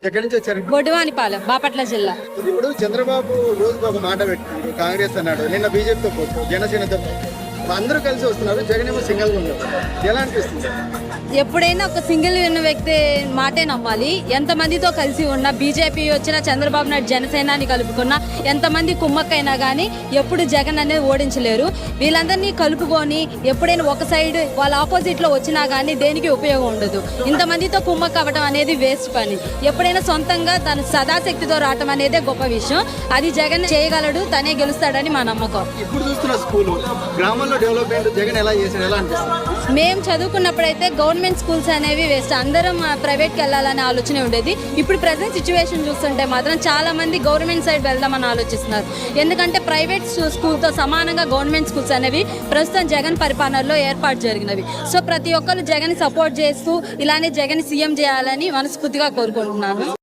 ఎక్కడి నుంచి వచ్చారు? బొడ్డువానిపాలెం, బాపట్ల జిల్లా. ఇప్పుడు చంద్రబాబు రోజుకు ఒక మాట పెట్టి కాంగ్రెస్ అన్నాడు, నిన్న బీజేపీతో పోతు, జనసేనతో పోతు. అందరూ కలిసి వస్తున్నారు, జగన్ ఏమో సింగిల్ గా ఉన్నారు. ఎలా అనిపిస్తుంది? ఎప్పుడైనా ఒక సింగిల్ ఉన్న వ్యక్తి మాటే నమ్మాలి. ఎంతమందితో కలిసి ఉన్నా, బీజేపీ వచ్చినా, చంద్రబాబు నాయుడు జనసేనాని కలుపుకున్నా, ఎంతమంది కుమ్మక్కైనా కానీ ఎప్పుడు జగన్ అనేది ఓడించలేరు. వీళ్ళందరినీ కలుపుకొని ఎప్పుడైనా ఒక సైడ్ వాళ్ళ ఆపోజిట్లో వచ్చినా కానీ దేనికి ఉపయోగం ఉండదు. ఇంతమందితో కుమ్మక్క అవ్వడం అనేది వేస్ట్ పని. ఎప్పుడైనా సొంతంగా తన సదాశక్తితో రావటం అనేదే గొప్ప విషయం. అది జగన్ చేయగలడు, తనే గెలుస్తాడని మా నమ్మకం. ఇప్పుడు చూస్తున్న స్కూల్ గ్రామంలో డెవలప్మెంట్ జగన్ ఎలా చేశాడు, ఎలా అనిపిస్తుంది? మేము చదువుకున్నప్పుడైతే గవర్నమెంట్ స్కూల్స్ అనేవి వేస్ట్, అందరం ప్రైవేట్కి వెళ్ళాలనే ఆలోచన ఉండేది. ఇప్పుడు ప్రజెంట్ సిచ్యువేషన్ చూస్తుంటే మాత్రం చాలా మంది గవర్నమెంట్ సైడ్ వెళ్దామని ఆలోచిస్తున్నారు. ఎందుకంటే ప్రైవేట్ స్కూల్తో సమానంగా గవర్నమెంట్ స్కూల్స్ అనేవి ప్రస్తుతం జగన్ పరిపాలనలో ఏర్పాటు జరిగినవి. సో ప్రతి ఒక్కరు జగన్ సపోర్ట్ చేస్తూ ఇలానే జగన్ సీఎం చేయాలని మనస్ఫూర్తిగా కోరుకుంటున్నాను.